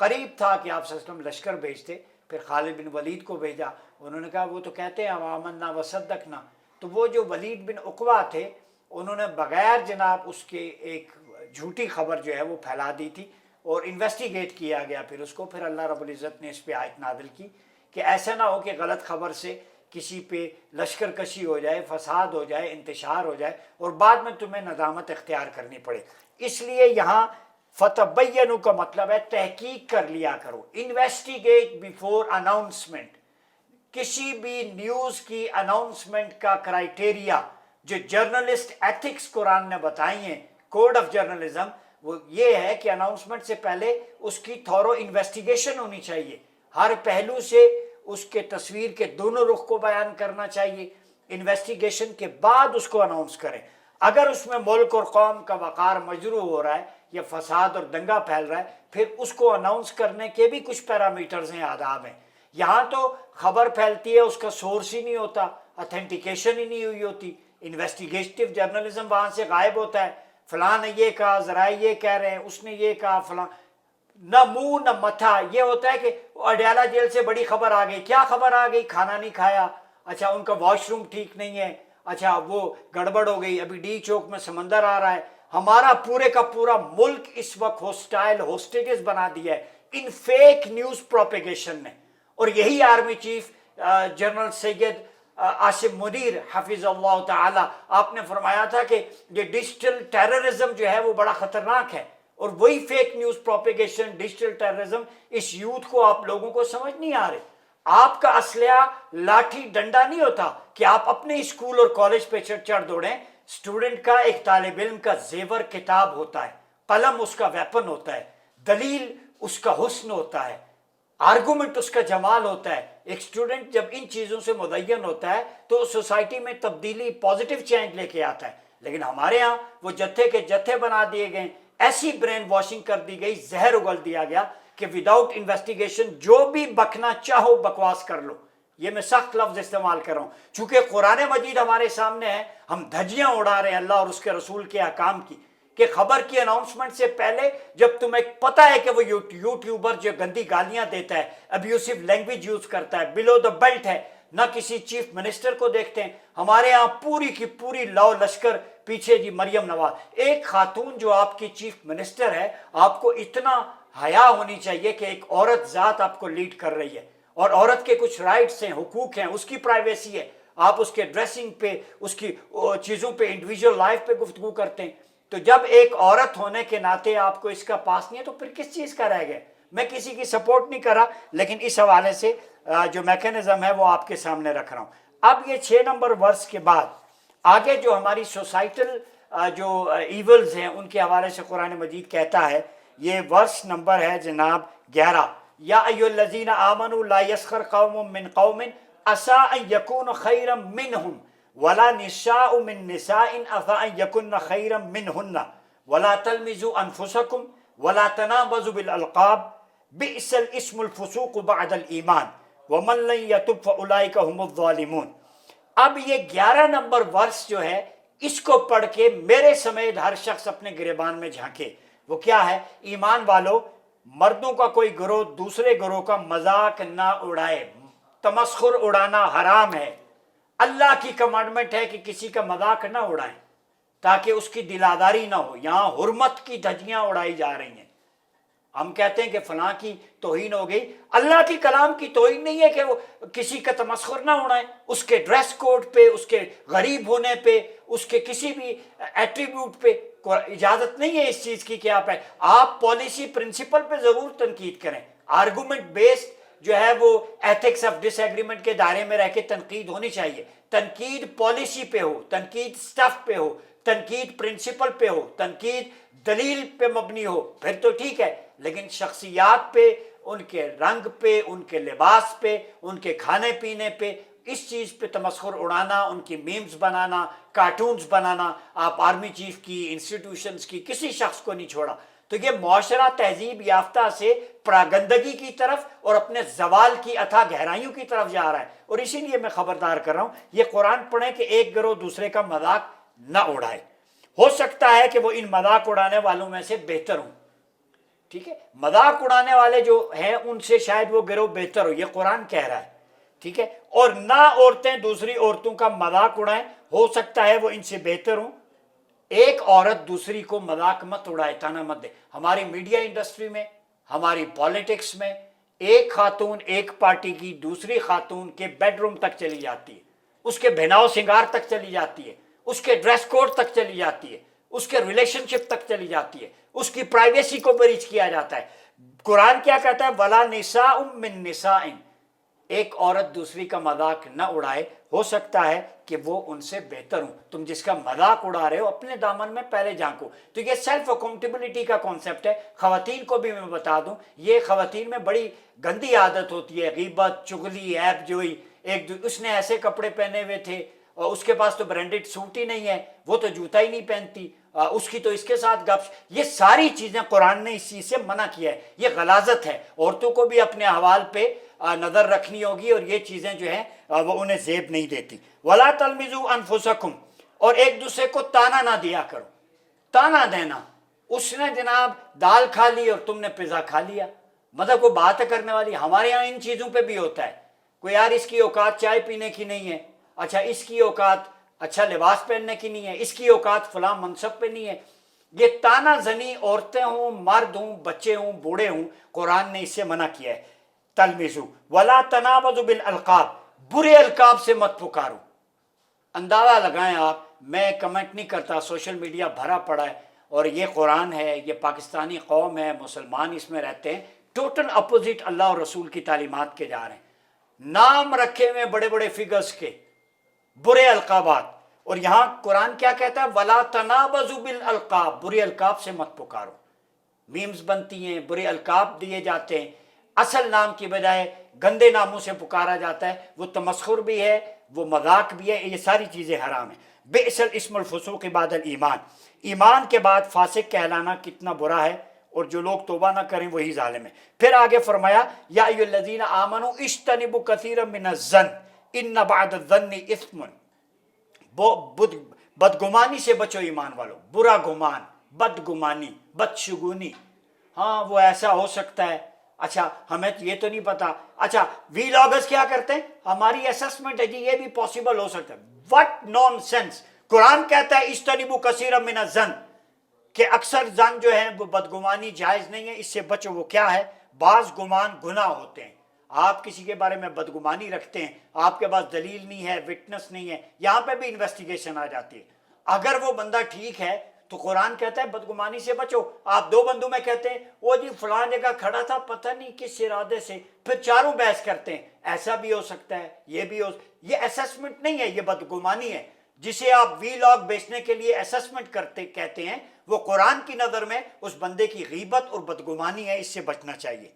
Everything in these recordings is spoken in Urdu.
قریب تھا کہ آپ صلی اللہ علیہ وسلم لشکر بھیجتے، پھر خالد بن ولید کو بھیجا، انہوں نے کہا وہ تو کہتے ہیں آمنا وصدقنا، تو وہ جو ولید بن عقبہ تھے انہوں نے بغیر جناب اس کے ایک جھوٹی خبر جو ہے وہ پھیلا دی تھی، اور انویسٹیگیٹ کیا گیا پھر اس کو، پھر اللہ رب العزت نے اس پہ آیت نازل کی کہ ایسا نہ ہو کہ غلط خبر سے کسی پہ لشکر کشی ہو جائے، فساد ہو جائے، انتشار ہو جائے، اور بعد میں تمہیں ندامت اختیار کرنی پڑے۔ اس لیے یہاں فتبینوا کا مطلب ہے تحقیق کر لیا کرو، انویسٹیگیٹ بیفور اناؤنسمنٹ۔ کسی بھی نیوز کی اناؤنسمنٹ کا کرائیٹیریا جو جرنلسٹ ایتھکس قرآن نے بتائی ہیں، کوڈ آف جرنلزم، وہ یہ ہے کہ اناؤنسمنٹ سے پہلے اس کی تھورو انویسٹیگیشن ہونی چاہیے، ہر پہلو سے اس کے تصویر کے دونوں رخ کو بیان کرنا چاہیے، انویسٹیگیشن کے بعد اس کو اناؤنس کریں۔ اگر اس میں ملک اور قوم کا وقار مجروح ہو رہا ہے یا فساد اور دنگا پھیل رہا ہے، پھر اس کو اناؤنس کرنے کے بھی کچھ پیرامیٹرز ہیں، آداب ہیں۔ یہاں تو خبر پھیلتی ہے، اس کا سورس ہی نہیں ہوتا، اتھینٹیکیشن ہی نہیں ہوئی ہوتی، انویسٹیگیٹو جرنلزم وہاں سے غائب ہوتا ہے، فلاں نے یہ کہا، ذرائع یہ کہہ رہے ہیں، اس نے یہ کہا، فلاں، نہ منہ نہ متھا۔ یہ ہوتا ہے کہ اڈیالہ جیل سے بڑی خبر آ گئی، کیا خبر آ گئی؟ کھانا نہیں کھایا، اچھا ان کا واش روم ٹھیک نہیں ہے، اچھا وہ گڑبڑ ہو گئی، ابھی ڈی چوک میں سمندر آ رہا ہے۔ ہمارا پورے کا پورا ملک اس وقت ہوسٹائل، ہوسٹیجز بنا دیا ہے ان فیک نیوز پروپیگیشن نے، اور یہی army chief general Syed Asim Munir حفظ اللہ تعالی، آپ نے فرمایا تھا کہ یہ ڈیجیٹل ٹیررزم جو ہے وہ بڑا خطرناک ہے، اور وہی fake news propagation, digital terrorism, اس یوتھ کو آپ لوگوں کو سمجھ نہیں آ رہے۔ آپ کا اسلحہ لاٹھی ڈنڈا نہیں ہوتا کہ آپ اپنے اسکول اور کالج پہ چڑھ دوڑیں۔ اسٹوڈنٹ کا، ایک طالب علم کا زیور کتاب ہوتا ہے، قلم اس کا ویپن ہوتا ہے، دلیل اس کا حسن ہوتا ہے، آرگومنٹ اس کا جمال ہوتا ہے۔ ایک اسٹوڈنٹ جب ان چیزوں سے مدین ہوتا ہے تو سوسائٹی میں تبدیلی، پازیٹیو چینج لے کے آتا ہے۔ لیکن ہمارے ہاں وہ جتھے کے جتھے بنا دیے گئے، ایسی برین واشنگ کر دی گئی، زہر اگل دیا گیا کہ وداؤٹ انویسٹیگیشن جو بھی بکنا چاہو بکواس کر لو۔ یہ میں سخت لفظ استعمال کر رہا ہوں، چونکہ قرآن مجید ہمارے سامنے ہے، ہم دھجیاں اڑا رہے ہیں اللہ اور اس کے رسول کے احکام کی، کہ خبر کی اناؤنسمنٹ سے پہلے جب تمہیں پتہ ہے کہ وہ یوٹیوبر جو گندی گالیاں دیتا ہے، ابیوسو لینگویج یوز کرتا ہے، بلو دا بیلٹ ہے، نہ کسی چیف منسٹر کو دیکھتے ہیں۔ ہمارے ہاں پوری کی پوری لاؤ لشکر پیچھے جی مریم نواز، ایک خاتون جو آپ کی چیف منسٹر ہے، آپ کو اتنا حیا ہونی چاہیے کہ ایک عورت ذات آپ کو لیڈ کر رہی ہے، اور عورت کے کچھ رائٹس ہیں، حقوق ہیں، اس کی پرائیویسی ہے، آپ اس کے ڈریسنگ پہ، اس کی چیزوں پہ، انڈیویجول لائف پہ گفتگو کرتے ہیں۔ تو جب ایک عورت ہونے کے ناطے آپ کو اس کا پاس نہیں ہے تو پھر کس چیز کا رہ گئے؟ میں کسی کی سپورٹ نہیں کر رہا، لیکن اس حوالے سے جو میکینزم ہے وہ آپ کے سامنے رکھ رہا ہوں۔ اب یہ 6 نمبر ورس کے بعد آگے جو ہماری سوسائٹل جو ایولز ہیں ان کے حوالے سے قرآن مجید کہتا ہے، یہ ورس نمبر ہے جناب 11، یا ایھا الذین آمنوا لا یسخر قوم من قوم عسى ان یکونوا خیرا منہم ولا نساء من نساء عسى ان یکن خیرا منہن ولا تلمزوا انفسکم ولا تنابزوا بالالقاب بئس الاسم الفسوق بعد الایمان ومن لن یتب فاولئک هم الظالمون۔ اب یہ 11 نمبر ورس جو ہے، اس کو پڑھ کے میرے سمیت ہر شخص اپنے گریبان میں جھانکے۔ وہ کیا ہے؟ ایمان والو، مردوں کا کوئی گروہ دوسرے گروہ کا مذاق نہ اڑائے، تمسخر اڑانا حرام ہے۔ اللہ کی کمانڈمنٹ ہے کہ کسی کا مذاق نہ اڑائیں تاکہ اس کی دلاداری نہ ہو۔ یہاں حرمت کی دھجیاں اڑائی جا رہی ہیں، ہم کہتے ہیں کہ فلاں کی توہین ہو گئی، اللہ کی کلام کی توہین نہیں ہے کہ وہ کسی کا تمسخر نہ اڑائیں، اس کے ڈریس کوڈ پہ، اس کے غریب ہونے پہ، اس کے کسی بھی ایٹریبیوٹ پہ اجازت نہیں ہے اس چیز کی کہ آپ پالیسی پرنسپل پہ ضرور تنقید کریں، آرگومنٹ بیسڈ جو ہے وہ ایتھکس آف ڈس ایگریمنٹ کے دائرے میں رہ کے تنقید ہونی چاہیے۔ تنقید پالیسی پہ ہو، تنقید سٹف پہ ہو، تنقید پرنسپل پہ ہو، تنقید دلیل پہ مبنی ہو، پھر تو ٹھیک ہے، لیکن شخصیات پہ، ان کے رنگ پہ، ان کے لباس پہ، ان کے کھانے پینے پہ، اس چیز پہ تمسخر اڑانا، ان کی میمز بنانا، کارٹونز بنانا، آپ آرمی چیف کی، انسٹیٹیوشنز کی، کسی شخص کو نہیں چھوڑا۔ تو یہ معاشرہ تہذیب یافتہ سے پراگندگی کی طرف اور اپنے زوال کی اتھا گہرائیوں کی طرف جا رہا ہے، اور اسی لیے میں خبردار کر رہا ہوں، یہ قرآن پڑھیں کہ ایک گروہ دوسرے کا مذاق نہ اڑائے۔ ہو سکتا ہے کہ وہ ان مذاق اڑانے والوں میں سے بہتر ہوں، ٹھیک ہے، مذاق اڑانے والے جو ہیں ان سے شاید وہ گروہ بہتر ہو، یہ قرآن کہہ رہا ہے، ٹھیک ہے، اور نہ عورتیں دوسری عورتوں کا مذاق اڑائیں، ہو سکتا ہے وہ ان سے بہتر ہوں۔ ایک عورت دوسری کو مذاق مت اڑائے، تانا مت دے۔ ہماری میڈیا انڈسٹری میں، ہماری پالیٹکس میں، ایک خاتون ایک پارٹی کی دوسری خاتون کے بیڈ روم تک چلی جاتی ہے، اس کے بہناؤ سنگار تک چلی جاتی ہے، اس کے ڈریس کوڈ تک چلی جاتی ہے، اس کے ریلیشن شپ تک چلی جاتی ہے، اس کی پرائیویسی کو بریچ کیا جاتا ہے۔ قرآن کیا کہتا ہے؟ وَلَا نِسَاءٌ مِّن نِسَاءٍ، ایک عورت دوسری کا مذاق نہ اڑائے، ہو سکتا ہے کہ وہ ان سے بہتر ہوں۔ تم جس کا مذاق اڑا رہے ہو اپنے دامن میں پہلے جھانکو۔ تو یہ سیلف اکاؤنٹیبلٹی کا کانسیپٹ ہے۔ خواتین کو بھی میں بتا دوں، یہ خواتین میں بڑی گندی عادت ہوتی ہے، غیبت، چغلی، عیب جوئی۔ اس نے ایسے کپڑے پہنے ہوئے تھے اور اس کے پاس تو برانڈڈ سوٹ ہی نہیں ہے، وہ تو جوتا ہی نہیں پہنتی، اس کی تو اس کے ساتھ گپ۔ یہ ساری چیزیں قرآن نے اس چیز سے منع کیا ہے، یہ غلاظت ہے۔ عورتوں کو بھی اپنے احوال پہ نظر رکھنی ہوگی، اور یہ چیزیں جو ہیں وہ انہیں زیب نہیں دیتی۔ وَلَا تَلْمِزُوا أَنفُسَكُمْ، اور ایک دوسرے کو تانا نہ دیا کرو۔ تانا دینا، اس نے جناب دال کھا لی اور تم نے پیزا کھا لیا، مطلب کوئی بات کرنے والی۔ ہمارے یہاں ان چیزوں پہ بھی ہوتا ہے، کوئی یار اس کی اوقات چائے پینے کی نہیں ہے، اچھا اس کی اوقات اچھا لباس پہننے کی نہیں ہے، اس کی اوقات فلاں منصب پہ نہیں ہے۔ یہ تانا زنی، عورتیں ہوں، مرد ہوں، بچے ہوں، بوڑھے ہوں، قرآن نے اس سے منع کیا ہے۔ تلمزو ولا تنابزوا بالالقاب، برے القاب سے مت پکارو۔ اندازہ لگائیں آپ، میں کمنٹ نہیں کرتا، سوشل میڈیا بھرا پڑا ہے، اور یہ قرآن ہے، یہ پاکستانی قوم ہے، مسلمان اس میں رہتے ہیں، ٹوٹل اپوزٹ اللہ اور رسول کی تعلیمات کے جا رہے ہیں۔ نام رکھے ہوئے بڑے بڑے فگرز کے، برے القابات، اور یہاں قرآن کیا کہتا ہے؟ وَلَا تَنَابَزُوا بِالْأَلْقَابِ، برے القاب سے مت پکارو۔ میمز بنتی ہیں، برے القاب دیے جاتے ہیں، اصل نام کی بجائے گندے ناموں سے پکارا جاتا ہے، وہ تمسخر بھی ہے، وہ مذاق بھی ہے، یہ ساری چیزیں حرام ہیں۔ بئس الاسم الفسوق بعد الایمان، ایمان کے بعد فاسق کہلانا کتنا برا ہے، اور جو لوگ توبہ نہ کریں وہی ظالم ہیں۔ پھر آگے فرمایا یا ایھا الذین آمنوا اجتنبوا کثیرا من الظن ان بعد الظن اثم، بدگمانی سے بچو ایمان والو، برا گمان، بدگمانی، بدشگونی۔ ہاں وہ ایسا ہو سکتا ہے، اچھا ہمیں یہ تو نہیں پتا، اچھا وی لاگرز کیا کرتے ہیں، ہماری اسسمنٹ ہے جی یہ بھی پاسبل ہو سکتا ہے۔ What naan sense! قرآن کہتا ہے اجتنبوا کثیرا من الظن، کہ اکثر زن جو ہے وہ بدگمانی جائز نہیں ہے، اس سے بچو۔ وہ کیا ہے؟ بعض گمان گناہ ہوتے ہیں۔ آپ کسی کے بارے میں بدگمانی رکھتے ہیں، آپ کے پاس دلیل نہیں ہے، وٹنس نہیں ہے، یہاں پہ بھی انویسٹیگیشن آ جاتی ہے۔ اگر وہ بندہ ٹھیک ہے تو قرآن کہتا ہے بدگمانی سے بچو۔ آپ دو بندوں میں کہتے ہیں وہ جی فلاں جگہ کھڑا تھا پتہ نہیں کس ارادے سے، پھر چاروں بحث کرتے ہیں، ایسا بھی ہو سکتا ہے، یہ بھی ہو، یہ اسسمنٹ نہیں ہے، یہ بدگمانی ہے۔ جسے آپ وی لاگ بیچنے کے لیے اسسمنٹ کرتے کہتے ہیں، وہ قرآن کی نظر میں اس بندے کی غیبت اور بدگمانی ہے، اس سے بچنا چاہیے۔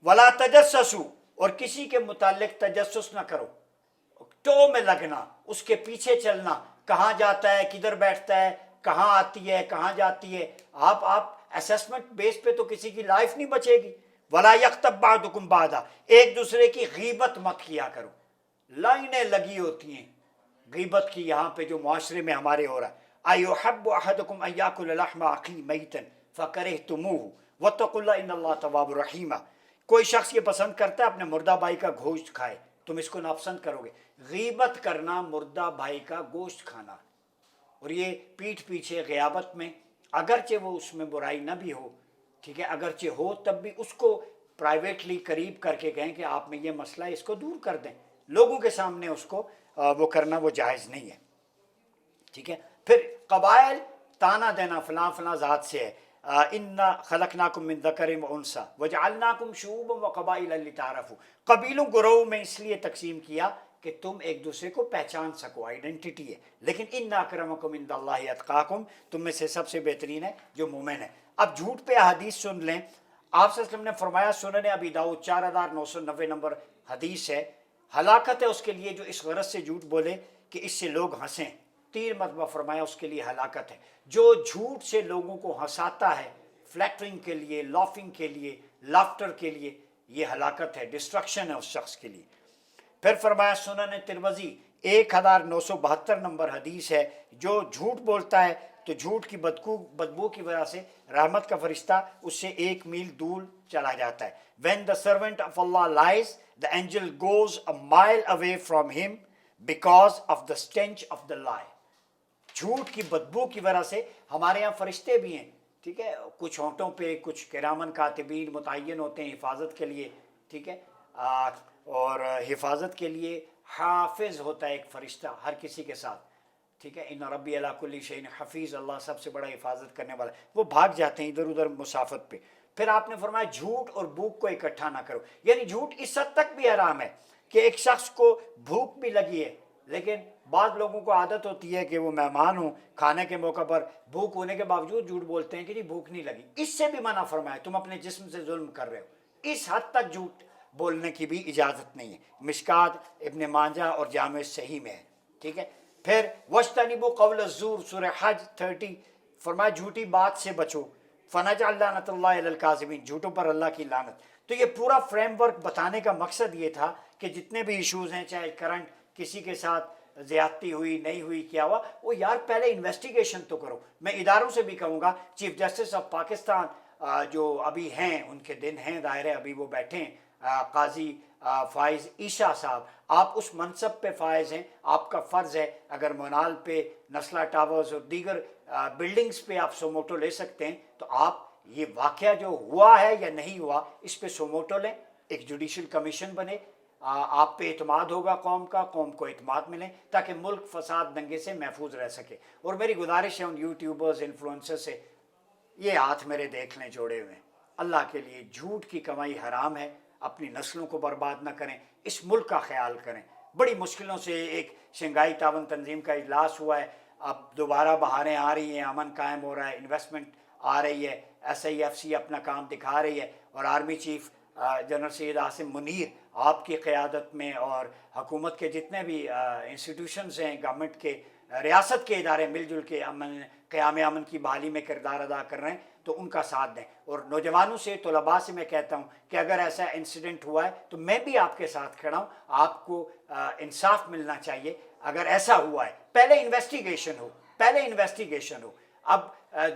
ولا تجسسوا، اور کسی کے متعلق تجسس نہ کرو، ٹو میں لگنا، اس کے پیچھے چلنا، کہاں جاتا ہے، کدھر بیٹھتا ہے، کہاں آتی ہے، کہاں جاتی ہے۔ آپ اسسمنٹ بیس پہ تو کسی کی لائف نہیں بچے گی۔ ولا یغتب بعضکم بعضا، ایک دوسرے کی غیبت مت کیا کرو۔ لائنیں لگی ہوتی ہیں غیبت کی یہاں پہ جو معاشرے میں ہمارے ہو رہا ہے۔ ایحب احدکم ان یاکل لحم اخیہ میتا فکرہتموہ واتقوا اللہ ان اللہ تواب رحیم، کوئی شخص یہ پسند کرتا ہے اپنے مردہ بھائی کا گوشت کھائے، تم اس کو ناپسند کرو گے۔ غیبت کرنا، مردہ بھائی کا گوشت کھانا، اور یہ پیٹھ پیچھے غیابت میں، اگرچہ وہ اس میں برائی نہ بھی ہو، ٹھیک ہے، اگرچہ ہو تب بھی اس کو پرائیویٹلی قریب کر کے کہیں کہ آپ میں یہ مسئلہ ہے، اس کو دور کر دیں، لوگوں کے سامنے اس کو وہ کرنا وہ جائز نہیں ہے، ٹھیک ہے۔ پھر قبائل تانا دینا فلاں فلاں ذات سے ہے، انا خلقناکم من ذکر و انثی وجعلناکم شعوبا وقبائل لتعارفوا، قبیلوں گروہ میں اس لیے تقسیم کیا کہ تم ایک دوسرے کو پہچان سکو، آئیڈینٹی ہے، لیکن ان اکرمکم عند اللہ اتقاکم، تم میں سے سب سے بہترین ہے جو مومن ہے۔ اب جھوٹ پہ حدیث سن لیں، آپ صلی اللہ علیہ وسلم نے فرمایا، سنن ابی داؤد 4990 نمبر حدیث ہے، ہلاکت ہے اس کے لیے جو اس غرض سے جھوٹ بولے کہ اس سے لوگ ہنسیں، 3 مرتبہ فرمایا اس کے لیے ہلاکت ہے۔ جو جھوٹ سے لوگوں کو ہنساتا ہے، فلیکٹرنگ کے لیے، لافنگ کے لیے، لافٹر کے لیے، یہ ہلاکت ہے، ڈسٹرکشن ہے اس شخص کے لیے۔ پھر فرمایا سنن ترمذی 1972 نمبر حدیث ہے، جو جھوٹ بولتا ہے تو جھوٹ کی بدبو کی وجہ سے رحمت کا فرشتہ اس سے 1 میل دور چلا جاتا ہے. when the servant of Allah lies, the angel goes a mile away from him because of the stench of the lie. جھوٹ کی بدبو کی وجہ سے ہمارے یہاں فرشتے بھی ہیں, ٹھیک ہے, کچھ ہونٹوں پہ کچھ کرامن کاتبین متعین ہوتے ہیں حفاظت کے لیے, ٹھیک ہے, اور حفاظت کے لیے حافظ ہوتا ہے ایک فرشتہ ہر کسی کے ساتھ, ٹھیک ہے. ان ربی علی کل شیء حفیظ, اللہ سب سے بڑا حفاظت کرنے والا ہے. وہ بھاگ جاتے ہیں ادھر ادھر مسافت پہ. پھر آپ نے فرمایا جھوٹ اور بھوک کو اکٹھا نہ کرو, یعنی جھوٹ اس حد تک بھی حرام ہے کہ ایک شخص کو بھوک بھی لگی ہے, لیکن بعض لوگوں کو عادت ہوتی ہے کہ وہ مہمان ہوں, کھانے کے موقع پر بھوک ہونے کے باوجود جھوٹ بولتے ہیں کہ جی بھوک نہیں لگی. اس سے بھی منع فرمایا, تم اپنے جسم سے ظلم کر رہے ہو. اس حد تک جھوٹ بولنے کی بھی اجازت نہیں ہے. مشکات ابن ماجہ اور جامع صحیح میں ہے, ٹھیک ہے. پھر وَاجْتَنِبُوا قَوْلَ الزُّورِ سورہ حج 30 فرمایا جھوٹی بات سے بچو. فَنَجْعَلْ لَعْنَتَ اللَّهِ عَلَى الْكَاذِبِينَ, جھوٹوں پر اللہ کی لعنت. تو یہ پورا فریم ورک بتانے کا مقصد یہ تھا کہ جتنے بھی ایشوز ہیں, چاہے کرنٹ کسی کے ساتھ زیادتی ہوئی نہیں ہوئی کیا ہوا, وہ یار پہلے انویسٹیگیشن تو کرو. میں اداروں سے بھی کہوں گا, چیف جسٹس آف پاکستان جو ابھی ہیں, ان کے دن ہیں ظاہر ہے, ابھی وہ بیٹھے ہیں, قاضی فائز عیسیٰ صاحب, آپ اس منصب پہ فائز ہیں, آپ کا فرض ہے اگر منال پہ نسلہ ٹاورز اور دیگر بلڈنگز پہ آپ سوموٹو لے سکتے ہیں تو آپ یہ واقعہ جو ہوا ہے یا نہیں ہوا اس پہ سوموٹو لیں. ایک جوڈیشل کمیشن بنے, آپ پہ اعتماد ہوگا قوم کا, قوم کو اعتماد ملے تاکہ ملک فساد دنگے سے محفوظ رہ سکے. اور میری گزارش ہے ان یوٹیوبرز انفلوئنسر سے, یہ ہاتھ میرے دیکھ لیں جوڑے ہوئے ہیں, اللہ کے لیے جھوٹ کی کمائی حرام ہے, اپنی نسلوں کو برباد نہ کریں, اس ملک کا خیال کریں. بڑی مشکلوں سے ایک شنگھائی تعاون تنظیم کا اجلاس ہوا ہے, اب دوبارہ بہاریں آ رہی ہیں, امن قائم ہو رہا ہے, انویسٹمنٹ آ رہی ہے, SIFC اپنا کام دکھا رہی ہے, اور army chief general Syed Asim Munir آپ کی قیادت میں اور حکومت کے جتنے بھی انسٹیٹیوشنز ہیں, گورنمنٹ کے ریاست کے ادارے مل جل کے قیام امن کی بحالی میں کردار ادا کر رہے ہیں, تو ان کا ساتھ دیں. اور نوجوانوں سے, طلباء سے میں کہتا ہوں کہ اگر ایسا انسیڈنٹ ہوا ہے تو میں بھی آپ کے ساتھ کھڑا ہوں, آپ کو انصاف ملنا چاہیے. اگر ایسا ہوا ہے پہلے انویسٹیگیشن ہو. اب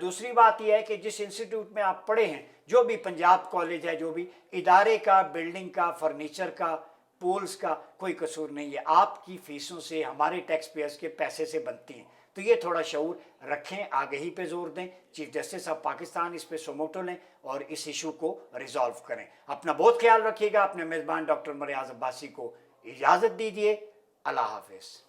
دوسری بات یہ ہے کہ جس انسٹیٹیوٹ میں آپ پڑھے ہیں, جو بھی پنجاب کالج ہے, جو بھی ادارے کا, بلڈنگ کا, فرنیچر کا, پولز کا کوئی قصور نہیں ہے, آپ کی فیسوں سے, ہمارے ٹیکس پیئرز کے پیسے سے بنتی ہیں. تو یہ تھوڑا شعور رکھیں, آگہی پہ زور دیں. چیف جسٹس آف پاکستان اس پہ سوموٹو لیں اور اس ایشو کو ریزالو کریں. اپنا بہت خیال رکھیے گا. اپنے میزبان ڈاکٹر مریاض عباسی کو اجازت دیجیے. اللہ حافظ.